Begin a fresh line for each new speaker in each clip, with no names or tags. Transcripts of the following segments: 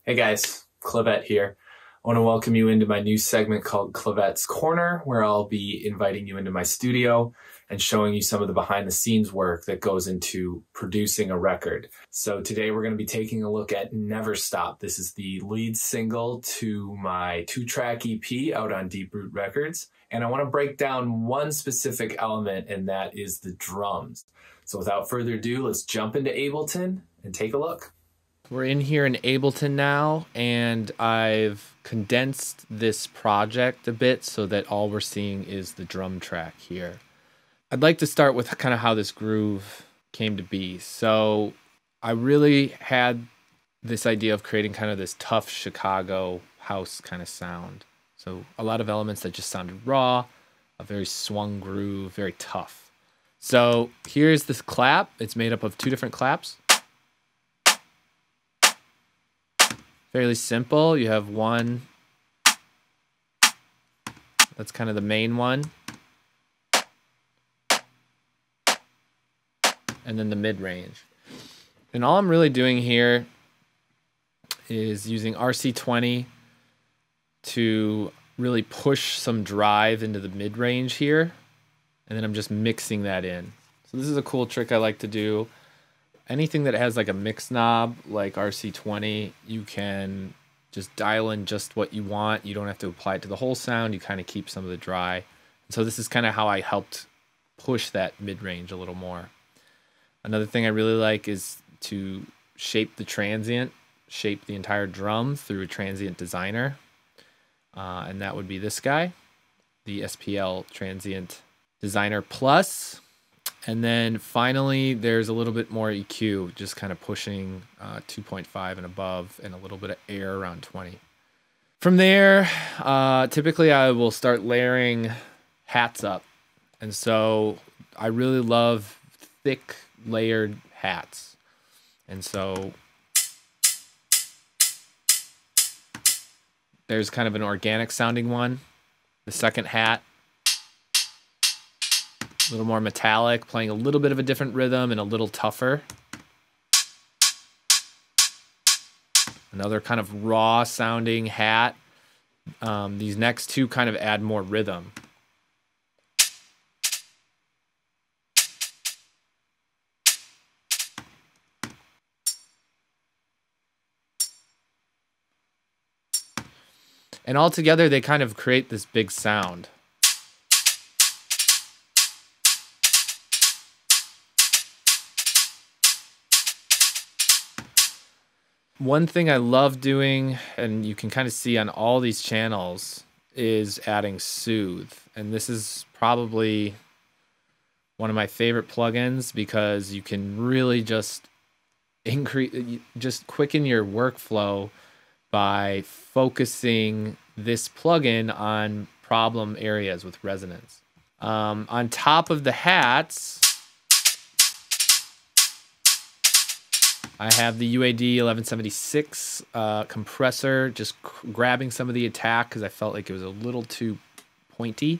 Hey guys, Clavette here. I want to welcome you into my new segment called Clavette's Corner, where I'll be inviting you into my studio and showing you some of the behind the scenes work that goes into producing a record. So today we're going to be taking a look at Never Stop. This is the lead single to my 2-track EP out on Deep Root Records. And I want to break down one specific element, and that is the drums. So without further ado, let's jump into Ableton and take a look.
We're in here in Ableton now, and I've condensed this project a bit so that all we're seeing is the drum track here. I'd like to start with kind of how this groove came to be. So I really had this idea of creating kind of this tough Chicago house kind of sound. So a lot of elements that just sounded raw, a very swung groove, very tough. So here's this clap. It's made up of 2 different claps. Fairly simple. You have one, that's kind of the main one, and then the mid-range. And all I'm really doing here is using RC20 to really push some drive into the mid-range here, and then I'm just mixing that in. So this is a cool trick I like to do. Anything that has like a mix knob like RC20, you can just dial in just what you want. You don't have to apply it to the whole sound. You kind of keep some of the dry. So this is kind of how I helped push that mid-range a little more. Another thing I really like is to shape the transient, shape the entire drum through a transient designer. And that would be this guy, the SPL Transient Designer Plus. And then finally, there's a little bit more EQ, just kind of pushing 2.5 and above, and a little bit of air around 20. From there, typically I will start layering hats up. And so I really love thick layered hats. And so there's kind of an organic sounding one. The second hat, a little more metallic, playing a little bit of a different rhythm and a little tougher. Another kind of raw sounding hat. These next 2 kind of add more rhythm. And all together, they kind of create this big sound. One thing I love doing, and you can kind of see on all these channels, is adding Soothe. And this is probably one of my favorite plugins because you can really just quicken your workflow by focusing this plugin on problem areas with resonance. On top of the hats, I have the UAD 1176 compressor, just grabbing some of the attack because I felt like it was a little too pointy.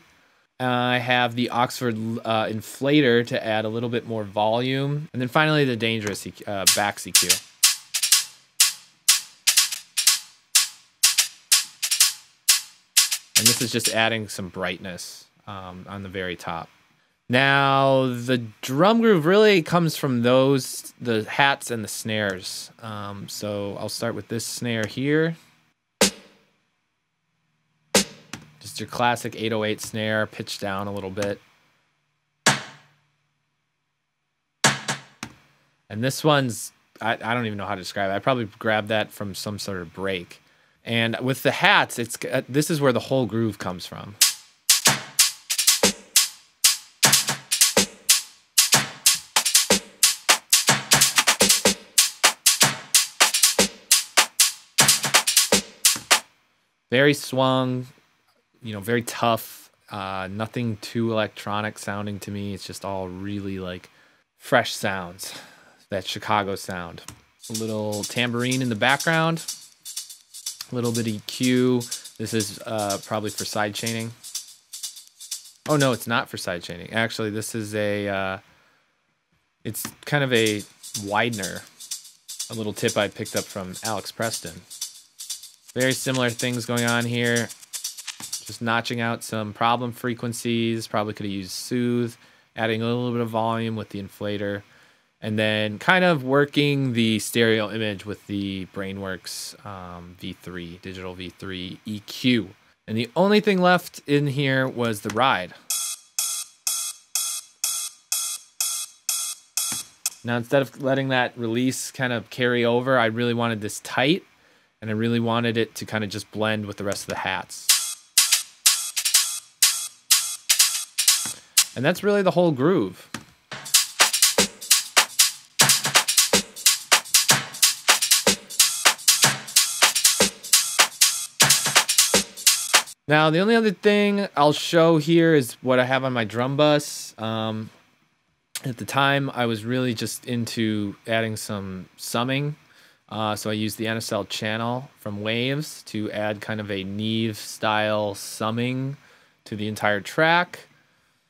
I have the Oxford inflator to add a little bit more volume. And then finally the Dangerous back EQ. And this is just adding some brightness on the very top. Now, the drum groove really comes from the hats and the snares. So I'll start with this snare here. Just your classic 808 snare, pitched down a little bit. And this one's, I don't even know how to describe it. I probably grabbed that from some sort of break. And with the hats, this is where the whole groove comes from. Very swung, very tough, nothing too electronic sounding to me. It's just all really like fresh sounds, that Chicago sound. A little tambourine in the background, a little bit of EQ. This is probably for side chaining. Oh no, it's not for side chaining. Actually, this is it's kind of a widener, a little tip I picked up from Alex Preston. Very similar things going on here. Just notching out some problem frequencies. Probably could have used soothe, adding a little bit of volume with the inflator, and then kind of working the stereo image with the Brainworks V3, digital V3 EQ. And the only thing left in here was the ride. Now, instead of letting that release kind of carry over, I really wanted this tight, and I really wanted it to kind of just blend with the rest of the hats. And that's really the whole groove. Now, the only other thing I'll show here is what I have on my drum bus. At the time, I was really just into adding some summing. So I used the NSL channel from Waves to add kind of a Neve style summing to the entire track.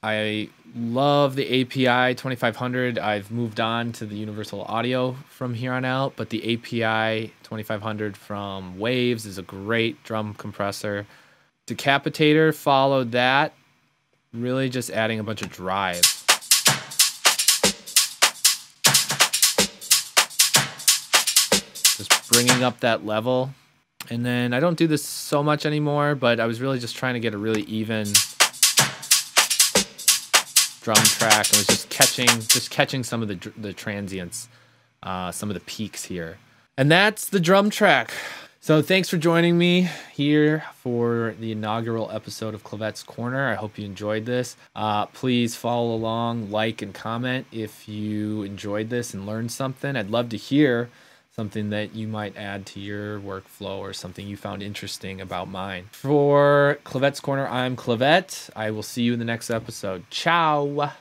I love the API 2500. I've moved on to the Universal Audio from here on out, but the API 2500 from Waves is a great drum compressor. Decapitator followed that, really just adding a bunch of drive. Just bringing up that level. And then I don't do this so much anymore, but I was really just trying to get a really even drum track. I was just catching some of the transients, some of the peaks here. And that's the drum track. So thanks for joining me here for the inaugural episode of Clavette's Corner. I hope you enjoyed this. Please follow along, like, and comment if you enjoyed this and learned something. I'd love to hear something that you might add to your workflow or something you found interesting about mine. For Clavette's Corner, I'm Clavette. I will see you in the next episode. Ciao!